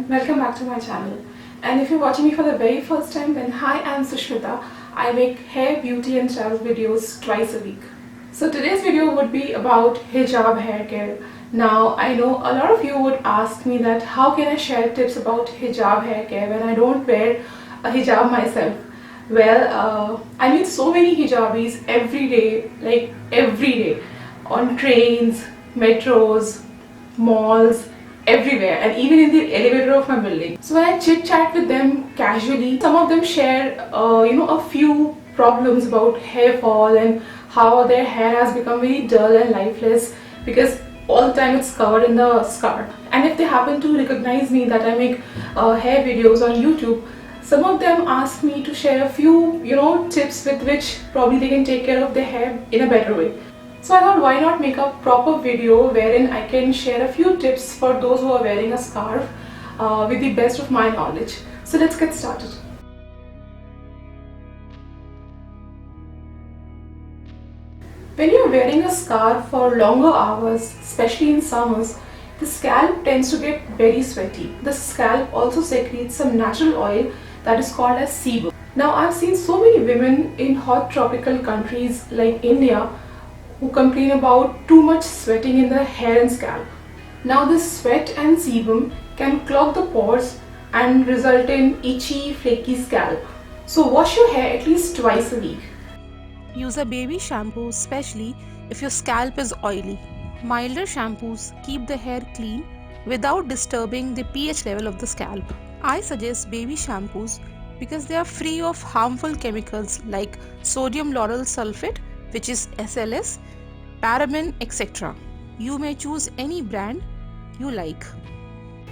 welcome back to my channel. And if you're watching me for the very first time, then hi, I'm Sushmita. I make hair, beauty and travel videos twice a week. So today's video would be about hijab hair care. Now I know a lot of you would ask me that how can I share tips about hijab hair care when I don't wear a hijab myself. Well, I meet so many hijabis every day, like every day, on trains, metros, malls, everywhere, and even in the elevator of my building. So when I chit chat with them casually, some of them share a few problems about hair fall and how their hair has become very dull and lifeless because all the time it's covered in the scarf. And if they happen to recognize me that I make hair videos on YouTube, some of them ask me to share a few tips with which probably they can take care of their hair in a better way. So I thought, why not make a proper video wherein I can share a few tips for those who are wearing a scarf with the best of my knowledge. So let's get started. When you're wearing a scarf for longer hours, especially in summers, the scalp tends to get very sweaty. The scalp also secretes some natural oil that is called as sebum. Now I've seen so many women in hot tropical countries like India who complain about too much sweating in the hair and scalp. Now this sweat and sebum can clog the pores and result in itchy, flaky scalp. So wash your hair at least twice a week. Use a baby shampoo, especially if your scalp is oily. Milder shampoos keep the hair clean without disturbing the pH level of the scalp. I suggest baby shampoos because they are free of harmful chemicals like sodium lauryl sulfate, which is SLS, paraben, etc. You may choose any brand you like.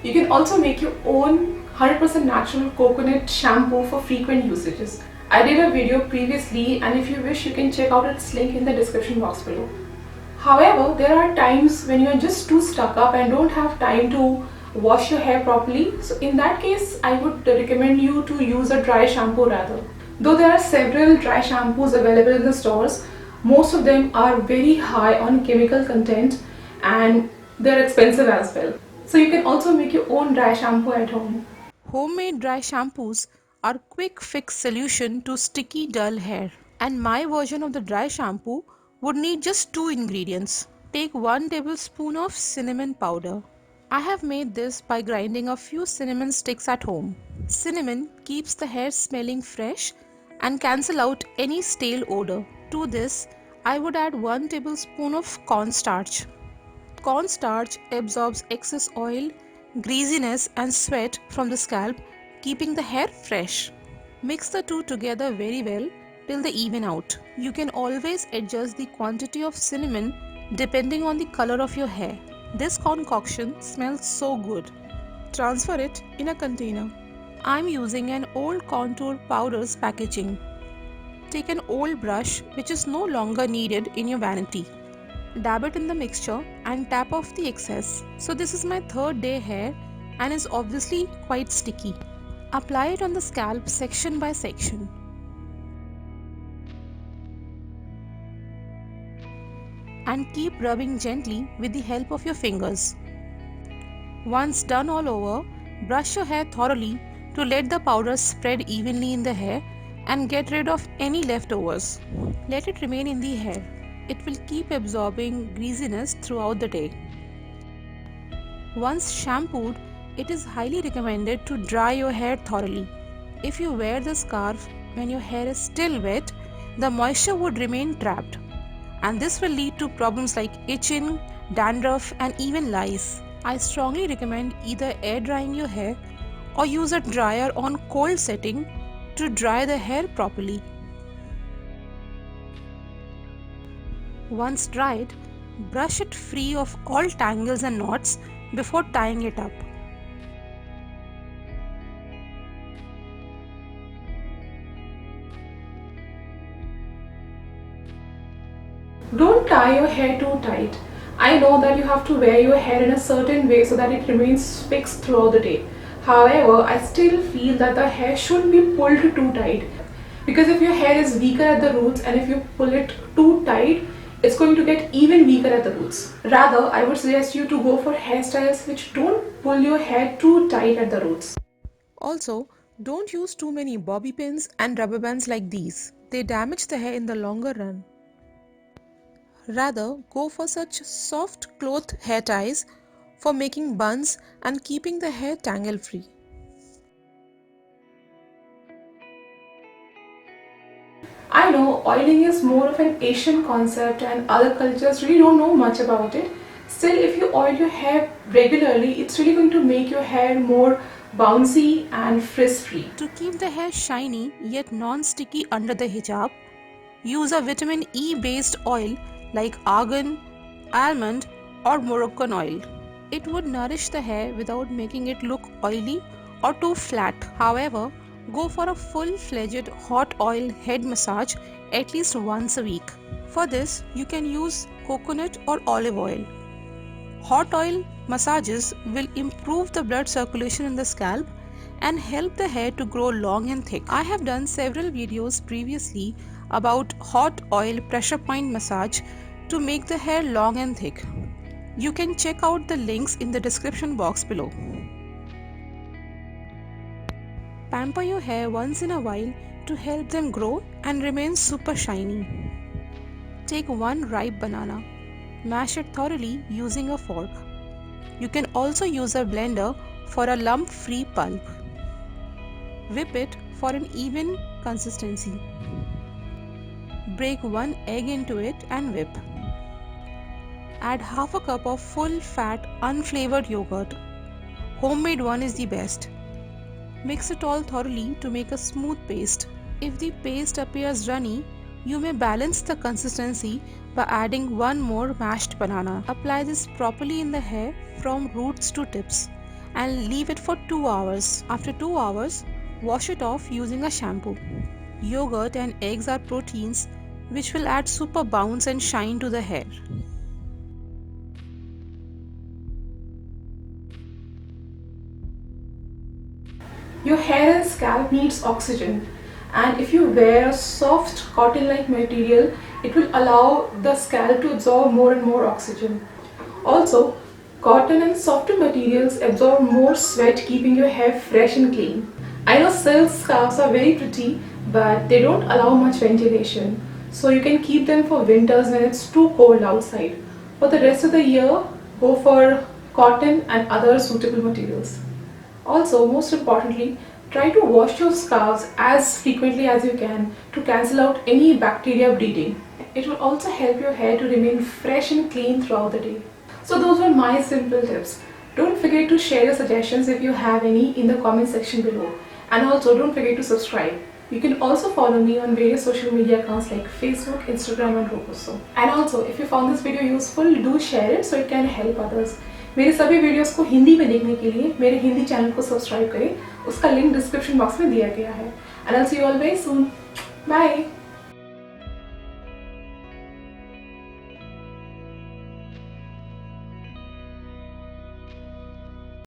You can also make your own 100% natural coconut shampoo for frequent usages. I did a video previously, and if you wish you can check out its link in the description box below. However, there are times when you are just too stuck up and don't have time to wash your hair properly. So in that case, I would recommend you to use a dry shampoo rather. Though there are several dry shampoos available in the stores, most of them are very high on chemical content and they're expensive as well. So you can also make your own dry shampoo at home. Homemade dry shampoos are quick fix solution to sticky dull hair. And my version of the dry shampoo would need just 2 ingredients. Take 1 tablespoon of cinnamon powder. I have made this by grinding a few cinnamon sticks at home. Cinnamon keeps the hair smelling fresh and cancel out any stale odor. To this, I would add 1 tablespoon of cornstarch. Cornstarch absorbs excess oil, greasiness and sweat from the scalp, keeping the hair fresh. Mix the two together very well till they even out. You can always adjust the quantity of cinnamon depending on the color of your hair. This concoction smells so good. Transfer it in a container. I'm using an old contour powders packaging. Take an old brush which is no longer needed in your vanity. Dab it in the mixture and tap off the excess. So this is my third day hair and is obviously quite sticky. Apply it on the scalp section by section. And keep rubbing gently with the help of your fingers. Once done all over, brush your hair thoroughly to let the powder spread evenly in the hair and get rid of any leftovers. Let it remain in the hair. It will keep absorbing greasiness throughout the day. Once shampooed, it is highly recommended to dry your hair thoroughly. If you wear the scarf when your hair is still wet, the moisture would remain trapped, and this will lead to problems like itching, dandruff and even lice. I strongly recommend either air drying your hair or use a dryer on cold setting to dry the hair properly. Once dried, brush it free of all tangles and knots before tying it up. Don't tie your hair too tight. I know that you have to wear your hair in a certain way so that it remains fixed throughout the day. However, I still feel that the hair shouldn't be pulled too tight. Because if your hair is weaker at the roots and if you pull it too tight, it's going to get even weaker at the roots. Rather, I would suggest you to go for hairstyles which don't pull your hair too tight at the roots. Also, don't use too many bobby pins and rubber bands like these. They damage the hair in the longer run. Rather, go for such soft cloth hair ties for making buns and keeping the hair tangle free. I know oiling is more of an Asian concept and other cultures really don't know much about it. Still, if you oil your hair regularly, it's really going to make your hair more bouncy and frizz-free. To keep the hair shiny yet non-sticky under the hijab, use a vitamin E based oil like argan, almond or Moroccan oil. It would nourish the hair without making it look oily or too flat. However, go for a full-fledged hot oil head massage at least once a week. For this, you can use coconut or olive oil. Hot oil massages will improve the blood circulation in the scalp and help the hair to grow long and thick. I have done several videos previously about hot oil pressure point massage to make the hair long and thick. You can check out the links in the description box below. Pamper your hair once in a while to help them grow and remain super shiny. Take one ripe banana. Mash it thoroughly using a fork. You can also use a blender for a lump-free pulp. Whip it for an even consistency. Break one egg into it and whip. Add half a cup of full-fat, unflavored yogurt. Homemade one is the best. Mix it all thoroughly to make a smooth paste. If the paste appears runny, you may balance the consistency by adding one more mashed banana. Apply this properly in the hair from roots to tips and leave it for 2 hours. After 2 hours, wash it off using a shampoo. Yogurt and eggs are proteins which will add super bounce and shine to the hair. Your hair and scalp needs oxygen, and if you wear a soft cotton-like material, it will allow the scalp to absorb more and more oxygen. Also, cotton and softer materials absorb more sweat, keeping your hair fresh and clean. I know silk scarves are very pretty, but they don't allow much ventilation, so you can keep them for winters when it's too cold outside. For the rest of the year, go for cotton and other suitable materials. Also, most importantly, try to wash your scarves as frequently as you can to cancel out any bacteria breeding. It will also help your hair to remain fresh and clean throughout the day. So those were my simple tips. Don't forget to share your suggestions if you have any in the comment section below. And also don't forget to subscribe. You can also follow me on various social media accounts like Facebook, Instagram and Rocoso. And also, if you found this video useful, do share it so it can help others. मेरे सभी videos को हिंदी में देखने के लिए मेरे Hindi channel को subscribe करें, उसका लिंक डिस्क्रिप्शन बॉक्स में दिया गया है। And I will see you all very soon. Bye.